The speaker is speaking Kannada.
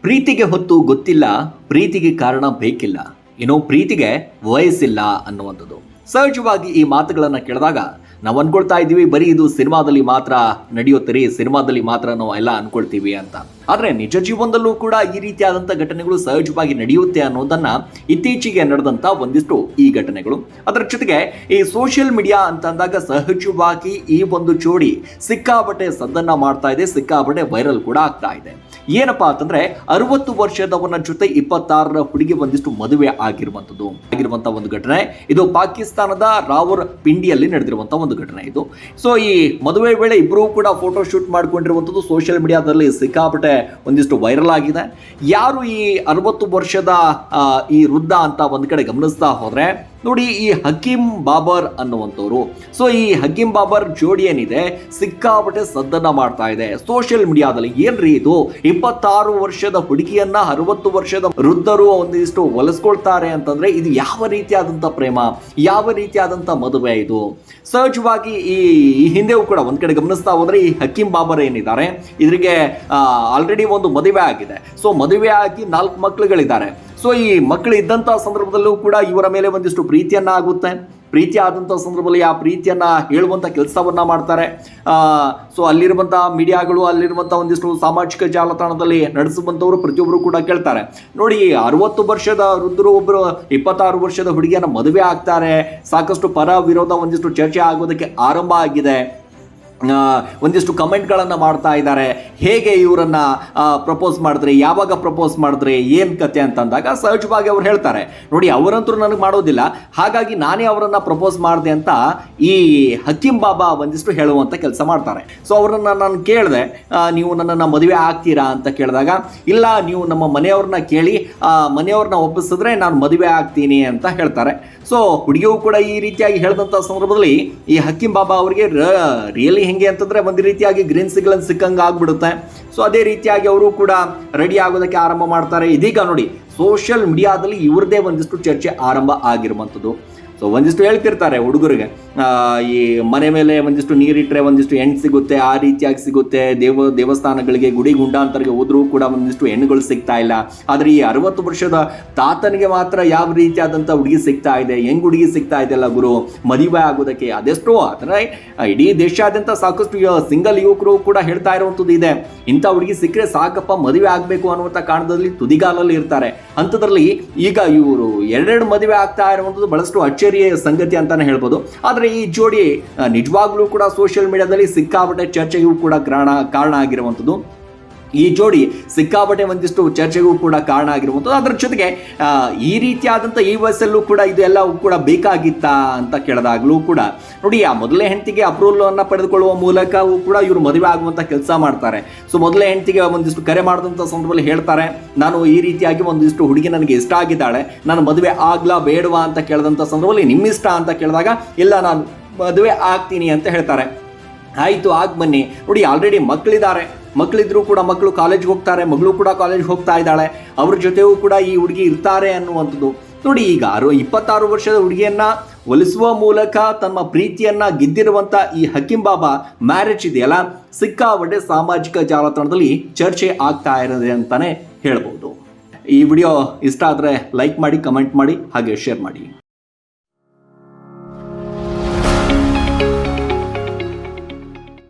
ಪ್ರೀತಿಗೆ ಹೊತ್ತು ಗೊತ್ತಿಲ್ಲ, ಪ್ರೀತಿಗೆ ಕಾರಣ ಬೇಕಿಲ್ಲ, ಪ್ರೀತಿಗೆ ವಯಸ್ಸಿಲ್ಲ ಅನ್ನುವಂಥದ್ದು. ಸಹಜವಾಗಿ ಈ ಮಾತುಗಳನ್ನು ಕೇಳಿದಾಗ ನಾವು ಅನ್ಕೊಳ್ತಾ ಇದ್ದೀವಿ ಬರೀ ಇದು ಸಿನಿಮಾದಲ್ಲಿ ಮಾತ್ರ ನಡೆಯುತ್ತೆ ರೀ, ಸಿನಿಮಾದಲ್ಲಿ ಮಾತ್ರ ನಾವು ಎಲ್ಲ ಅನ್ಕೊಳ್ತೀವಿ ಅಂತ. ಆದರೆ ನಿಜ ಜೀವನದಲ್ಲೂ ಕೂಡ ಈ ರೀತಿಯಾದಂಥ ಘಟನೆಗಳು ಸಹಜವಾಗಿ ನಡೆಯುತ್ತೆ ಅನ್ನೋದನ್ನ ಇತ್ತೀಚೆಗೆ ನಡೆದಂಥ ಒಂದಿಷ್ಟು ಈ ಘಟನೆಗಳು. ಅದರ ಜೊತೆಗೆ ಈ ಸೋಷಿಯಲ್ ಮೀಡಿಯಾ ಅಂತ ಅಂದಾಗ ಸಹಜವಾಗಿ ಈ ಒಂದು ಜೋಡಿ ಸಿಕ್ಕಾಪಟ್ಟೆ ಸದ್ದನ್ನ ಮಾಡ್ತಾ ಇದೆ, ಸಿಕ್ಕಾಪಟ್ಟೆ ವೈರಲ್ ಕೂಡ ಆಗ್ತಾ ಇದೆ. ಏನಪ್ಪಾ ಅಂತಂದ್ರೆ 60 ವರ್ಷದವನ ಜೊತೆ 26ರ ಹುಡುಗಿ ಒಂದಿಷ್ಟು ಮದುವೆ ಆಗಿರುವಂತ ಒಂದು ಘಟನೆ ಇದು. ಪಾಕಿಸ್ತಾನದ ರಾವರ್ ಪಿಂಡಿಯಲ್ಲಿ ನಡೆದಿರುವಂತಹ ಒಂದು ಘಟನೆ ಇದು. ಸೊ ಈ ಮದುವೆ ವೇಳೆ ಇಬ್ಬರೂ ಕೂಡ ಫೋಟೋ ಶೂಟ್ ಮಾಡ್ಕೊಂಡಿರುವಂಥದ್ದು ಸೋಷಿಯಲ್ ಮೀಡಿಯಾದಲ್ಲಿ ಸಿಕ್ಕಾಪಟ್ಟೆ ಒಂದಿಷ್ಟು ವೈರಲ್ ಆಗಿದೆ. ಯಾರು ಈ 60 ವರ್ಷದ ಈ ವೃದ್ಧ ಅಂತ ಒಂದ್ ಕಡೆ ಗಮನಿಸ್ತಾ ಹೋದ್ರೆ ನೋಡಿ, ಈ ಹಕೀಂ ಬಾಬರ್ ಅನ್ನುವಂಥವ್ರು. ಸೊ ಈ ಹಕೀಂ ಬಾಬರ್ ಜೋಡಿ ಏನಿದೆ ಸಿಕ್ಕಾಪಟ್ಟೆ ಸದ್ದನ್ನ ಮಾಡ್ತಾ ಇದೆ ಸೋಷಿಯಲ್ ಮೀಡಿಯಾದಲ್ಲಿ. ಏನ್ರಿ ಇದು, 26 ವರ್ಷದ ಹುಡುಗಿಯನ್ನ 60 ವರ್ಷದ ವೃದ್ಧರು ಒಂದಿಷ್ಟು ಹೊಲಿಸ್ಕೊಳ್ತಾರೆ ಅಂತಂದ್ರೆ ಇದು ಯಾವ ರೀತಿಯಾದಂತ ಪ್ರೇಮ, ಯಾವ ರೀತಿಯಾದಂತ ಮದುವೆ ಇದು? ಸಹಜವಾಗಿ ಈ ಹಿಂದೆಯೂ ಕೂಡ ಒಂದ್ ಕಡೆ ಗಮನಿಸ್ತಾ ಹೋದ್ರೆ ಈ ಹಕೀಂ ಬಾಬರ್ ಏನಿದ್ದಾರೆ ಇದರಿಗೆ ಆಲ್ರೆಡಿ ಒಂದು ಮದುವೆ ಆಗಿದೆ. ಸೊ ಮದುವೆ ಆಗಿ 4 ಮಕ್ಕಳುಗಳಿದ್ದಾರೆ. ಸೊ ಈ ಮಕ್ಕಳು ಇದ್ದಂಥ ಸಂದರ್ಭದಲ್ಲೂ ಕೂಡ ಇವರ ಮೇಲೆ ಒಂದಿಷ್ಟು ಪ್ರೀತಿಯನ್ನ ಆಗುತ್ತೆ. ಪ್ರೀತಿ ಆದಂಥ ಸಂದರ್ಭದಲ್ಲಿ ಆ ಪ್ರೀತಿಯನ್ನ ಹೇಳುವಂಥ ಕೆಲಸವನ್ನ ಮಾಡ್ತಾರೆ. ಸೊ ಅಲ್ಲಿರುವಂಥ ಮೀಡಿಯಾಗಳು, ಅಲ್ಲಿರುವಂಥ ಒಂದಿಷ್ಟು ಸಾಮಾಜಿಕ ಜಾಲತಾಣದಲ್ಲಿ ನಡೆಸುವಂಥವ್ರು ಪ್ರತಿಯೊಬ್ಬರು ಕೂಡ ಕೇಳ್ತಾರೆ, ನೋಡಿ 60 ವರ್ಷದ ವೃದ್ಧರು ಒಬ್ಬರು 26 ವರ್ಷದ ಹುಡುಗಿಯನ್ನ ಮದುವೆ ಆಗ್ತಾರೆ, ಸಾಕಷ್ಟು ಪರ ವಿರೋಧ ಒಂದಿಷ್ಟು ಚರ್ಚೆ ಆಗೋದಕ್ಕೆ ಆರಂಭ ಆಗಿದೆ. ಒಂದಿಷ್ಟು ಕಮೆಂಟ್ಗಳನ್ನು ಮಾಡ್ತಾ ಇದ್ದಾರೆ, ಹೇಗೆ ಇವರನ್ನ ಪ್ರಪೋಸ್ ಮಾಡಿದ್ರೆ, ಯಾವಾಗ ಪ್ರಪೋಸ್ ಮಾಡಿದ್ರೆ, ಏನು ಕತೆ ಅಂತಂದಾಗ ಸಹಜವಾಗಿ ಅವ್ರು ಹೇಳ್ತಾರೆ, ನೋಡಿ ಅವರಂತೂ ನನಗೆ ಮಾಡೋದಿಲ್ಲ, ಹಾಗಾಗಿ ನಾನೇ ಅವರನ್ನ ಪ್ರಪೋಸ್ ಮಾಡಿದೆ ಅಂತ ಈ ಹಕೀಂ ಬಾಬಾ ಒಂದಿಷ್ಟು ಹೇಳುವಂಥ ಕೆಲಸ ಮಾಡ್ತಾರೆ. ಸೊ ಅವರನ್ನ ನಾನು ಕೇಳಿದೆ, ನೀವು ನನ್ನನ್ನು ಮದುವೆ ಆಗ್ತೀರಾ ಅಂತ ಕೇಳಿದಾಗ, ಇಲ್ಲ ನೀವು ನಮ್ಮ ಮನೆಯವ್ರನ್ನ ಕೇಳಿ ಮನೆಯವ್ರನ್ನ ಒಪ್ಪಿಸಿದ್ರೆ ನಾನು ಮದುವೆ ಆಗ್ತೀನಿ ಅಂತ ಹೇಳ್ತಾರೆ. ಸೊ ಹುಡುಗಿಯೂ ಕೂಡ ಈ ರೀತಿಯಾಗಿ ಹೇಳಿದಂಥ ಸಂದರ್ಭದಲ್ಲಿ ಈ ಹಕೀಂ ಬಾಬಾ ಅವರಿಗೆ ರಿಯಲಿ ಹೆಂಗೆ ಅಂತಂದ್ರೆ ಒಂದು ರೀತಿಯಾಗಿ ಗ್ರೀನ್ ಸಿಗ್ನಲ್ ಸಿಕ್ಕಂಗೆ ಆಗ್ಬಿಡುತ್ತೆ. ಸೊ ಅದೇ ರೀತಿಯಾಗಿ ಅವರು ಕೂಡ ರೆಡಿ ಆಗೋದಕ್ಕೆ ಆರಂಭ ಮಾಡ್ತಾರೆ. ಇದೀಗ ನೋಡಿ ಸೋಷಿಯಲ್ ಮೀಡಿಯಾದಲ್ಲಿ ಇವ್ರದೇ ಒಂದಿಷ್ಟು ಚರ್ಚೆ ಆರಂಭ ಆಗಿರುವಂಥದ್ದು. ಸೊ ಒಂದಿಷ್ಟು ಹೇಳ್ತಿರ್ತಾರೆ ಹುಡುಗರಿಗೆ, ಈ ಮನೆ ಮೇಲೆ ಒಂದಿಷ್ಟು ನೀರಿಟ್ಟರೆ ಒಂದಿಷ್ಟು ಹೆಣ್ಣು ಸಿಗುತ್ತೆ, ಆ ರೀತಿಯಾಗಿ ಸಿಗುತ್ತೆ. ದೇವಸ್ಥಾನಗಳಿಗೆ, ಗುಡಿ ಗುಂಡಾಂತರಿಗೆ ಹೋದ್ರೂ ಕೂಡ ಒಂದಿಷ್ಟು ಹೆಣ್ಣುಗಳು ಸಿಗ್ತಾ ಇಲ್ಲ. ಆದರೆ ಈ 60 ವರ್ಷದ ತಾತನಿಗೆ ಮಾತ್ರ ಯಾವ ರೀತಿಯಾದಂಥ ಹುಡುಗಿ ಸಿಗ್ತಾ ಇದೆ, ಹೆಂಗ್ ಹುಡುಗಿ ಸಿಗ್ತಾ ಇದೆಯಲ್ಲ ಗುರು, ಮದುವೆ ಆಗೋದಕ್ಕೆ. ಅದೆಷ್ಟೋ ಅಂದರೆ ಇಡೀ ದೇಶಾದ್ಯಂತ ಸಾಕಷ್ಟು ಸಿಂಗಲ್ ಯುವಕರು ಕೂಡ ಹೇಳ್ತಾ ಇರುವಂಥದ್ದು ಇದೆ, ಇಂಥ ಹುಡುಗಿ ಸಿಕ್ಕರೆ ಸಾಕಪ್ಪ ಮದುವೆ ಆಗಬೇಕು ಅನ್ನುವಂಥ ಕಾರಣದಲ್ಲಿ ತುದಿಗಾಲಲ್ಲಿ ಇರ್ತಾರೆ. ಅಂಥದ್ರಲ್ಲಿ ಈಗ ಇವರು 2 ಮದುವೆ ಆಗ್ತಾ ಇರುವಂಥದ್ದು ಬಹಳಷ್ಟು ಅಚ್ಚರಿಯ ಸಂಗತಿ ಅಂತಾನೆ ಹೇಳ್ಬೋದು. ಆದರೆ ಈ ಜೋಡಿ ನಿಜವಾಗ್ಲೂ ಕೂಡ ಸೋಷಿಯಲ್ ಮೀಡಿಯಾದಲ್ಲಿ ಸಿಕ್ಕಾಪಟ್ಟೆ ಚರ್ಚೆಗೂ ಕೂಡ ಕಾರಣ ಆಗಿರುವಂಥದ್ದು. ಈ ಜೋಡಿ ಸಿಕ್ಕಾಪಟ್ಟೆ ಒಂದಿಷ್ಟು ಚರ್ಚೆಗೂ ಕೂಡ ಕಾರಣ ಆಗಿರುವಂಥದ್ದು. ಅದರ ಜೊತೆಗೆ ಈ ರೀತಿಯಾದಂಥ ಈ ವಯಸ್ಸಲ್ಲೂ ಕೂಡ ಇದೆಲ್ಲವೂ ಕೂಡ ಬೇಕಾಗಿತ್ತಾ ಅಂತ ಕೇಳಿದಾಗಲೂ ಕೂಡ ನೋಡಿ, ಆ ಮೊದಲನೇ ಹೆಂಡತಿಗೆ ಅಪ್ರೂವಲ್ ಅನ್ನು ಪಡೆದುಕೊಳ್ಳುವ ಮೂಲಕವೂ ಕೂಡ ಇವರು ಮದುವೆ ಆಗುವಂಥ ಕೆಲಸ ಮಾಡ್ತಾರೆ. ಸೊ ಮೊದಲನೇ ಹೆಂಡತಿಗೆ ಒಂದಿಷ್ಟು ಕರೆ ಮಾಡಿದಂಥ ಸಂದರ್ಭದಲ್ಲಿ ಹೇಳ್ತಾರೆ, ನಾನು ಈ ರೀತಿಯಾಗಿ ಒಂದಿಷ್ಟು ಹುಡುಗಿ ನನಗೆ ಇಷ್ಟ ಆಗಿದ್ದಾಳೆ, ನಾನು ಮದುವೆ ಆಗ್ಲಾ ಬೇಡವಾ ಅಂತ ಕೇಳಿದಂಥ ಸಂದರ್ಭದಲ್ಲಿ ನಿಮ್ಮಿಷ್ಟ ಅಂತ ಕೇಳಿದಾಗ, ಇಲ್ಲ ನಾನು ಮದುವೆ ಆಗ್ತೀನಿ ಅಂತ ಹೇಳ್ತಾರೆ. ಆಯಿತು ಆಗಿ ಬನ್ನಿ. ನೋಡಿ ಆಲ್ರೆಡಿ ಮಕ್ಕಳಿದ್ರೂ ಕೂಡ ಮಕ್ಕಳು ಕಾಲೇಜ್ಗೆ ಹೋಗ್ತಾರೆ, ಮಗಳು ಕೂಡ ಕಾಲೇಜ್ಗೆ ಹೋಗ್ತಾ ಇದ್ದಾಳೆ, ಅವ್ರ ಜೊತೆಯೂ ಕೂಡ ಈ ಹುಡುಗಿ ಇರ್ತಾರೆ ಅನ್ನುವಂಥದ್ದು. ನೋಡಿ ಈಗ 26 ವರ್ಷದ ಹುಡುಗಿಯನ್ನ ಒಲಿಸುವ ಮೂಲಕ ತನ್ನ ಪ್ರೀತಿಯನ್ನ ಗೆದ್ದಿರುವಂಥ ಈ ಹಕೀಂ ಬಾಬಾ ಮ್ಯಾರೇಜ್ ಇದೆಯಲ್ಲ, ಸಿಕ್ಕಾಪಟ್ಟೆ ಸಾಮಾಜಿಕ ಜಾಲತಾಣದಲ್ಲಿ ಚರ್ಚೆ ಆಗ್ತಾ ಇರೋದೆ ಅಂತಾನೆ ಹೇಳ್ಬೋದು. ಈ ವಿಡಿಯೋ ಇಷ್ಟ ಆದರೆ ಲೈಕ್ ಮಾಡಿ, ಕಮೆಂಟ್ ಮಾಡಿ, ಹಾಗೆ ಶೇರ್ ಮಾಡಿ.